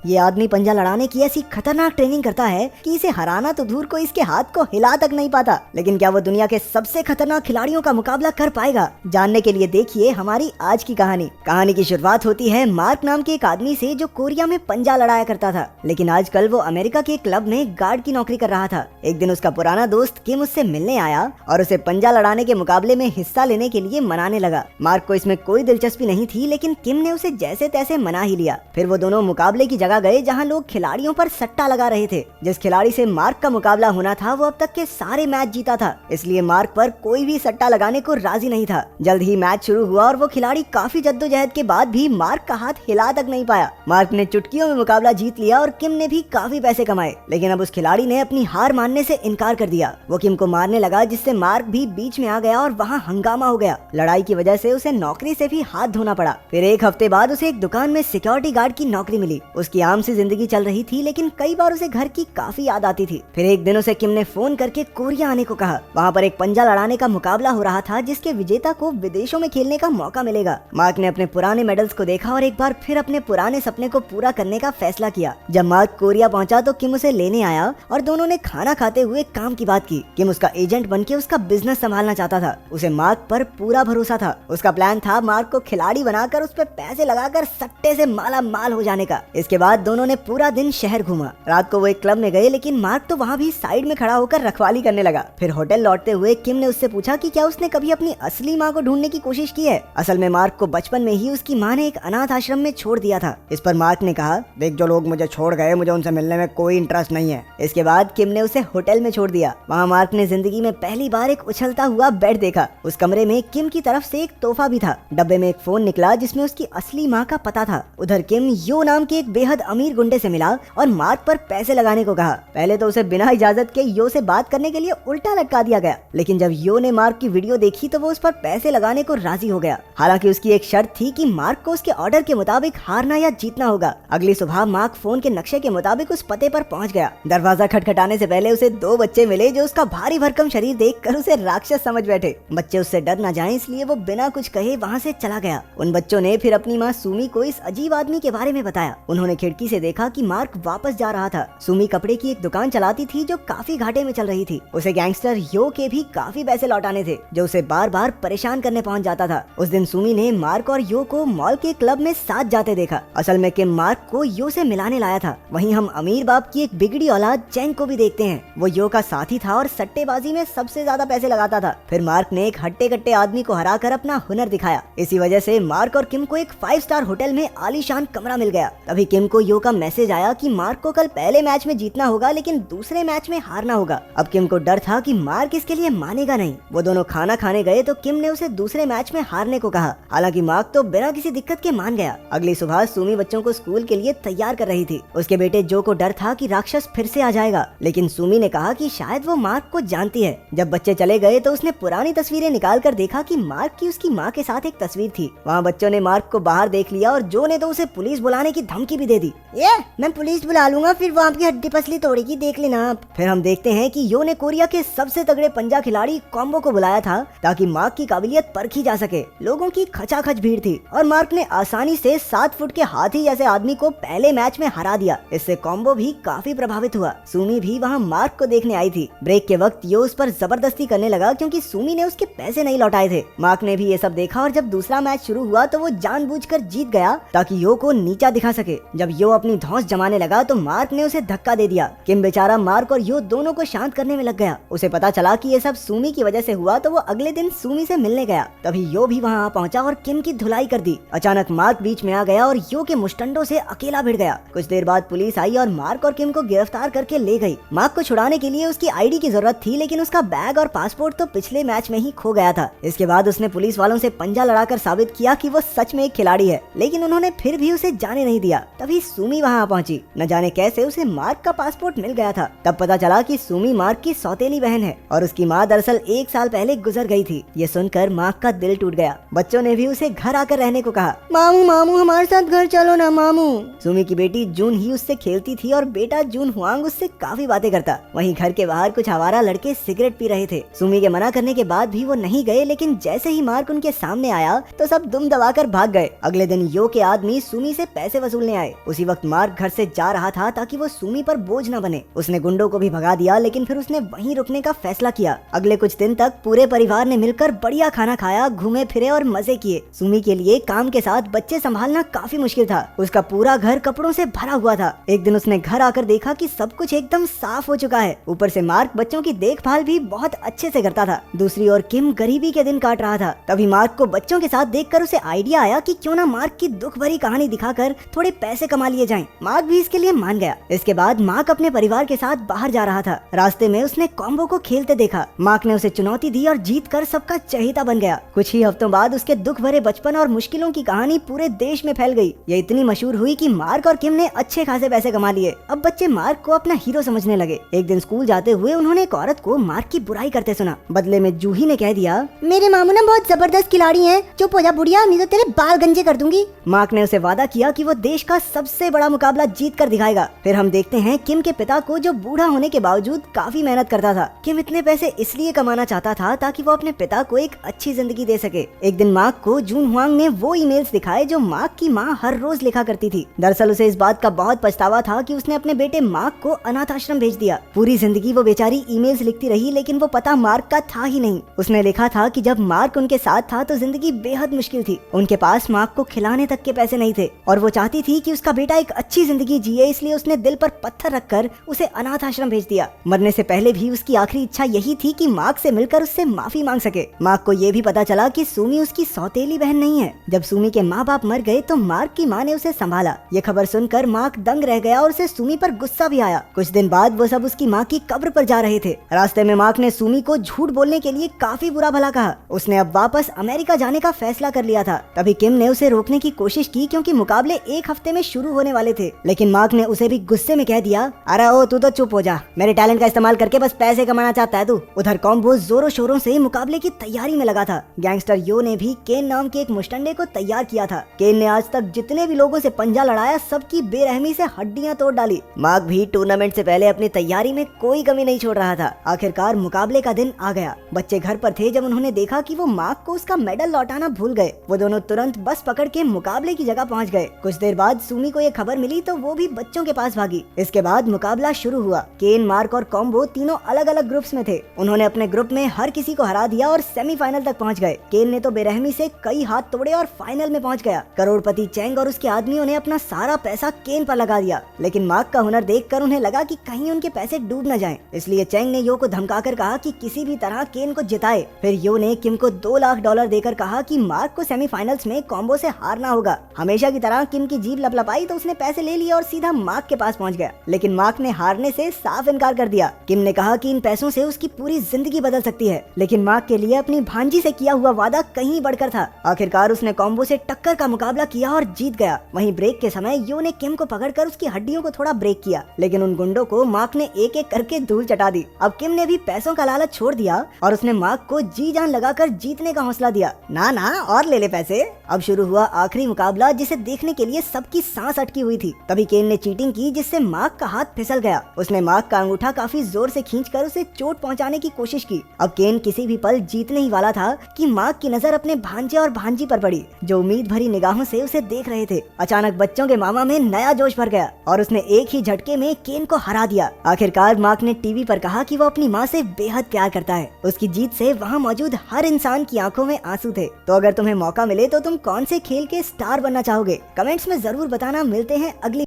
ये आदमी पंजा लड़ाने की ऐसी खतरनाक ट्रेनिंग करता है कि इसे हराना तो दूर, कोई इसके हाथ को हिला तक नहीं पाता। लेकिन क्या वो दुनिया के सबसे खतरनाक खिलाड़ियों का मुकाबला कर पाएगा? जानने के लिए देखिए हमारी आज की कहानी। कहानी की शुरुआत होती है मार्क नाम के एक आदमी से जो कोरिया में पंजा लड़ाया करता था, लेकिन आजकल वो अमेरिका के क्लब में गार्ड की नौकरी कर रहा था। एक दिन उसका पुराना दोस्त किम उससे मिलने आया और उसे पंजा लड़ाने के मुकाबले में हिस्सा लेने के लिए मनाने लगा। मार्क को इसमें कोई दिलचस्पी नहीं थी, लेकिन किम ने उसे जैसे तैसे मना ही लिया। फिर वो दोनों मुकाबले की जगह गए जहाँ लोग खिलाड़ियों पर सट्टा लगा रहे थे। जिस खिलाड़ी से मार्क का मुकाबला होना था वो अब तक के सारे मैच जीता था, इसलिए मार्क पर कोई भी सट्टा लगाने को राजी नहीं था। जल्द ही मैच शुरू हुआ और वो खिलाड़ी काफी जद्दोजहद के बाद भी मार्क का हाथ हिला तक नहीं पाया। मार्क ने चुटकियों में मुकाबला जीत लिया और किम ने भी काफी पैसे कमाए, लेकिन अब उस खिलाड़ी ने अपनी हार मानने से इनकार कर दिया। वो किम को मारने लगा, जिससे मार्क भी बीच में आ गया और वहाँ हंगामा हो गया। लड़ाई की वजह से उसे नौकरी से भी हाथ धोना पड़ा। फिर एक हफ्ते बाद उसे एक दुकान में सिक्योरिटी गार्ड की नौकरी मिली। उसकी आम सी जिंदगी चल रही थी, लेकिन कई बार उसे घर की काफी याद आती थी। फिर एक दिन उसे किम ने फोन करके कोरिया आने को कहा। वहाँ पर एक पंजा लड़ाने का मुकाबला हो रहा था, जिसके विजेता को विदेशों में खेलने का मौका मिलेगा। मार्क ने अपने पुराने मेडल्स को देखा और एक बार फिर अपने पुराने सपने को पूरा करने का फैसला किया। जब मार्क कोरिया पहुंचा तो किम उसे लेने आया और दोनों ने खाना खाते हुए काम की बात की। किम उसका एजेंट बनके उसका बिजनेस संभालना चाहता था। उसे मार्क पर पूरा भरोसा था। उसका प्लान था मार्क को खिलाड़ी बनाकर उस पर पैसे लगाकर सट्टे से माला माल हो जाने का। इसके बाद दोनों ने पूरा दिन शहर घूमा। रात को वो एक क्लब में गए, लेकिन मार्क तो वहाँ भी साइड में खड़ा होकर रखवाली करने लगा। फिर होटल लौटते हुए किम ने उससे पूछा कि क्या उसने कभी अपनी असली माँ को ढूंढने की कोशिश की है। असल में मार्क को बचपन में ही उसकी माँ ने एक अनाथ आश्रम में छोड़ दिया था। इस पर मार्क ने कहा, देख जो लोग मुझे छोड़ गए मुझे उनसे मिलने में कोई इंटरेस्ट नहीं है। इसके बाद किम ने उसे होटल में छोड़ दिया। वहाँ मार्क ने जिंदगी में पहली बार एक उछलता हुआ बेड देखा। उस कमरे में किम की तरफ से एक तोहफा भी था। डब्बे में एक फोन निकला जिसमें उसकी असली माँ का पता था। उधर किम यो नाम के एक बेहद अमीर गुंडे से मिला और मार्क पर पैसे लगाने को कहा। पहले तो उसे बिना इजाजत के यो से बात करने के लिए उल्टा लटका दिया गया, लेकिन जब यो ने मार्क की वीडियो देखी तो वो उस पर पैसे लगाने को राजी हो गया। हालांकि उसकी एक शर्त थी कि मार्क को उसके ऑर्डर के मुताबिक हारना या जीतना होगा। अगली सुबह मार्क फोन के नक्शे के मुताबिक उस पते पर पहुंच गया। दरवाजा खटखटाने से पहले उसे दो बच्चे मिले जो उसका भारी भरकम शरीर देखकर उसे राक्षस समझ बैठे। बच्चे उससे डर न जाएं, इसलिए वो बिना कुछ कहे वहाँ से चला गया। उन बच्चों ने फिर अपनी माँ सुमी को इस अजीब आदमी के बारे में बताया। उन्होंने खिड़की से देखा कि मार्क वापस जा रहा था। सुमी कपड़े की एक दुकान चलाती थी जो काफी घाटे में चल रही थी। उसे गैंगस्टर यो के भी काफी पैसे लौटाने थे, जो उसे बार बार परेशान करने पहुंच जाता था। उस दिन सुमी ने मार्क और यो को मॉल के क्लब में साथ जाते देखा। असल में किम मार्क को यो से मिलाने लाया था। वहीं हम अमीर बाप की एक बिगड़ी औलाद चैंग को भी देखते हैं। वो यो का साथी था और सट्टेबाजी में सबसे ज्यादा पैसे लगाता था। फिर मार्क ने एक हट्टे कट्टे आदमी को हराकर अपना हुनर दिखाया। इसी वजह से मार्क और किम को एक 5 स्टार होटल में आलीशान कमरा मिल गया। तभी किम को यो का मैसेज आया कि मार्क को कल पहले मैच में जीतना होगा, लेकिन दूसरे मैच में हारना होगा। अब किम को डर था कि मार्क इसके लिए मानेगा नहीं। वो दोनों खाना खाने गए तो किम ने उसे दूसरे मैच में हारने को कहा। हालांकि मार्क तो बिना किसी दिक्कत के मान गया। अगली सुबह सुमी बच्चों को स्कूल के लिए तैयार कर रही थी। उसके बेटे जो को डर था कि राक्षस फिर से आ जाएगा, लेकिन सुमी ने कहा कि शायद वो मार्क को जानती है। जब बच्चे चले गए तो उसने पुरानी तस्वीरें निकाल कर देखा कि मार्क की उसकी माँ के साथ एक तस्वीर थी। वहाँ बच्चों ने मार्क को बाहर देख लिया और जो ने तो उसे पुलिस बुलाने की धमकी भी दे दी। मैं पुलिस बुला लूंगा, फिर वो आपकी हड्डी पसली तोड़ेगी, देख लेना आप। फिर हम देखते हैं कि यो ने कोरिया के सबसे तगड़े पंजा खिलाड़ी कॉम्बो को बुलाया था ताकि मार्क की काबिलियत परखी जा सके। लोगों की खचाखच भीड़ थी और मार्क ने आसानी से 7 फुट के हाथी जैसे आदमी को पहले मैच में हरा दिया। इससे कॉम्बो भी काफी प्रभावित हुआ। सुमी भी वहाँ मार्क को देखने आई थी। ब्रेक के वक्त यो उस पर जबरदस्ती करने लगा क्योंकि सुमी ने उसके पैसे नहीं लौटाए थे। मार्क ने भी ये सब देखा और जब दूसरा मैच शुरू हुआ तो वो जानबूझकर जीत गया ताकि यो को नीचा दिखा सके। जब यो अपनी धौंस जमाने लगा तो मार्क ने उसे धक्का दे दिया। किम बेचारा मार्क और यो दोनों को शांत करने में लग गया। उसे पता चला कि ये सब सुमी की वजह से हुआ तो वो अगले दिन सुमी से मिलने गया। तभी यो भी वहाँ पहुंचा और किम की धुलाई कर दी। अचानक मार्क बीच में आ गया और यो के मुस्टंडों से अकेला भिड़ गया। कुछ देर बाद पुलिस आई और मार्क और किम को गिरफ्तार करके ले गई। मार्क को छुड़ाने के लिए उसकी आईडी की जरूरत थी, लेकिन उसका बैग और पासपोर्ट तो पिछले मैच में ही खो गया था। इसके बाद उसने पुलिस वालों से पंजा लड़ाकर साबित किया कि वो सच में एक खिलाड़ी है, लेकिन उन्होंने फिर भी उसे जाने नहीं दिया। तभी सुमी वहाँ पहुंची। न जाने कैसे उसे मार्क का पासपोर्ट मिल गया था। तब पता चला कि सुमी मार्क की सौतेली बहन है और उसकी माँ दरअसल 1 साल पहले गुजर गई थी। ये सुनकर मार्क का दिल टूट गया। बच्चों ने भी उसे घर आकर रहने को कहा। मामू मामू हमारे साथ घर चलो ना मामू। सुमी की बेटी जून ही उससे खेलती थी और बेटा जून हुआंग उससे काफी बातें करता। वहीं घर के बाहर कुछ आवारा लड़के सिगरेट पी रहे थे। सुमी के मना करने के बाद भी वो नहीं गए, लेकिन जैसे ही मार्क उनके सामने आया तो सब दुम दबाकर भाग गए। अगले दिन यो के आदमी सुमी से पैसे वसूलने आए। उसी वक्त मार्क घर से जा रहा था ताकि वो सुमी पर बोझ न बने। उसने गुंडों को भी भगा दिया, लेकिन फिर उसने वहीं रुकने का फैसला किया। अगले कुछ दिन तक पूरे परिवार ने मिलकर बढ़िया खाना खाया, घूमे फिरे और मजे किए। सुमी के लिए काम के साथ बच्चे संभालना काफी मुश्किल था। उसका पूरा घर कपड़ों से भरा हुआ था। एक दिन उसने घर आकर देखा कि सब कुछ एकदम साफ हो चुका है। ऊपर से मार्क बच्चों की देखभाल भी बहुत अच्छे से करता था। दूसरी ओर किम गरीबी के दिन काट रहा था। तभी मार्क को बच्चों के साथ देखकर उसे आइडिया आया कि क्यों ना मार्क की दुख भरी कहानी दिखाकर थोड़े पैसे कमा लिए जाएं। मार्क भी इसके लिए मान गया। इसके बाद मार्क अपने परिवार के साथ बाहर जा रहा था। रास्ते में उसने कॉम्बो को खेलते देखा। मार्क ने उसे चुनौती दी और जीतकर सबका चहेता बन गया। कुछ ही हफ्तों बाद उसके दुख भरे बचपन और मुश्किलों की कहानी पूरे देश में फैल गई। ये इतनी मशहूर हुई कि मार्क और किम ने अच्छे खासे पैसे कमा लिए। अब बच्चे मार्क को अपना हीरो समझने लगे। एक दिन स्कूल जाते हुए उन्होंने एक औरत को मार्क की बुराई करते सुना। बदले में जूही ने कह दिया, मेरे मामू ना बहुत जबरदस्त खिलाड़ी हैं। चुप हो जा बुढ़िया, नहीं तो तेरे बाल गंजे कर दूंगी। मार्क ने उसे वादा किया कि वो देश का सबसे बड़ा मुकाबला जीत कर दिखाएगा। फिर हम देखते हैं किम के पिता को, जो बूढ़ा होने के बावजूद काफी मेहनत करता था। किम इतने पैसे इसलिए कमाना चाहता था ताकि वो अपने पिता को एक अच्छी जिंदगी दे सके। एक दिन मार्क को जून हुआंग ने वो ईमेल्स दिखाए जो मार्क की माँ हर रोज लिखा करती थी। दरअसल उसे इस बात का बहुत पछतावा था कि उसने अपने बेटे मार्क को अनाथ आश्रम भेज दिया। पूरी जिंदगी वो बेचारी ईमेल्स लिखती रही, लेकिन वो पता मार्क का था ही नहीं। उसने लिखा था कि जब मार्क उनके साथ था तो जिंदगी बेहद मुश्किल थी। उनके पास मार्क को खिलाने तक के पैसे नहीं थे और वो चाहती थी कि उसका बेटा एक अच्छी जिंदगी जिए, इसलिए उसने दिल पर पत्थर रखकर उसे अनाथ आश्रम भेज दिया। मरने से पहले भी उसकी आखिरी इच्छा यही थी कि मार्क से मिलकर उससे माफी मांग सके। मार्क को ये भी पता चला कि सुमी उसकी सौतेली बहन नहीं है। जब सुमी के माँ बाप मर गए तो मार्क की माँ ने उसे संभाला। ये खबर सुनकर मार्क दंग रह गया और उसे सुमी पर गुस्सा भी आया। कुछ दिन बाद वो सब उसकी माँ की कब्र पर जा रहे थे। रास्ते में मार्क ने सुमी को झूठ बोलने के लिए काफी बुरा भला कहा। उसने अब वापस अमेरिका जाने का फैसला कर लिया था। तभी किम ने उसे रोकने की कोशिश की, क्योंकि मुकाबले एक हफ्ते में शुरू होने वाले थे। लेकिन मार्क ने उसे भी गुस्से में कह दिया, अरे ओ तू तो चुप हो जा, मेरे टैलेंट का इस्तेमाल करके बस पैसे कमाना चाहता है तू। उधर कॉम्बो जोरों शोरों से मुकाबले की तैयारी में लगा था। गैंगस्टर यो ने भी केन नाम के एक मुश्तंडे को तैयार किया था। केन ने आज तक जितने भी लोगों से पंजा लड़ाया, सबकी बेरहमी से हड्डियां तोड़ डाली। मार्क भी टूर्नामेंट से पहले अपनी तैयारी में कोई कमी नहीं छोड़ रहा था। आखिरकार मुकाबले का दिन आ गया। बच्चे घर पर थे जब उन्होंने देखा कि वो मार्क को उसका मेडल लौटाना भूल गए। वो दोनों तुरंत बस पकड़ के मुकाबले की जगह पहुंच गए। कुछ देर बाद सुमी को ये खबर मिली तो वो भी बच्चों के पास भागी। इसके बाद मुकाबला शुरू हुआ। केन, मार्क और कॉम्बो तीनों अलग अलग ग्रुप्स में थे। उन्होंने अपने ग्रुप में हर किसी को हरा दिया और सेमीफाइनल तक पहुंच गए। केन ने तो बेरहमी से कई हाथ तोड़े और फाइनल में पहुंच गया। करोड़पति चेंग और उसके आदमियों ने अपना सारा पैसा केन पर लगा दिया, लेकिन मार्क का हुनर देखकर उन्हें लगा कि कहीं उनके पैसे डूब न जाएं। इसलिए चेंग ने यो को धमकाकर कहा कि किसी भी तरह केन को जिताए। फिर यो ने किम को $2 लाख देकर कहा कि मार्क को सेमीफाइनल्स में कॉम्बो से हारना होगा। हमेशा की तरह किम की जीभ लपलपाई तो उसने पैसे ले लिए और सीधा मार्क के पास पहुंच गया। लेकिन मार्क ने हारने से साफ इनकार कर दिया। किम ने कहा कि इन पैसों से उसकी पूरी जिंदगी बदल सकती है, लेकिन मार्क के लिए अपनी भांजी से किया हुआ वादा कहीं बढ़कर था। आखिरकार उसने कॉम्बो से टक्कर का मुकाबला किया और जीत गया। वहीं ब्रेक के समय यो ने किम को पकड़कर उसकी हड्डियों को थोड़ा ब्रेक किया, लेकिन उन गुंडों को मार्क ने एक एक करके धूल चटा दी। अब किम ने भी पैसों का लालच छोड़ दिया और उसने मार्क को जी जान लगाकर जीतने का हौसला दिया। ना ना और ले पैसे। अब शुरू हुआ आखिरी मुकाबला, जिसे देखने के लिए सबकी सांस अटकी हुई थी। तभी केन ने चीटिंग की, जिससे मार्क का हाथ फिसल गया। उसने मार्क का अंगूठा काफी जोर से खींचकर उसे चोट पहुंचाने की कोशिश की। अब केन किसी भी पल जीतने ही वाला था कि मार्क की नजर अपने भांजे और भांजी पर पड़ी, जो उम्मीद भरी निगाहों से उसे देख रहे थे। अचानक बच्चों के मामा में नया जोश भर गया और उसने एक ही झटके में केन को हरा दिया। आखिरकार मार्क ने टीवी पर कहा कि वो अपनी माँ से बेहद प्यार करता है। उसकी जीत से वहाँ मौजूद हर इंसान की आंखों में आंसू थे। तो अगर तुम्हें मौका मिले तो तुम कौन से खेल के स्टार बनना चाहोगे? कमेंट्स में जरूर बताना। मिलते हैं अगली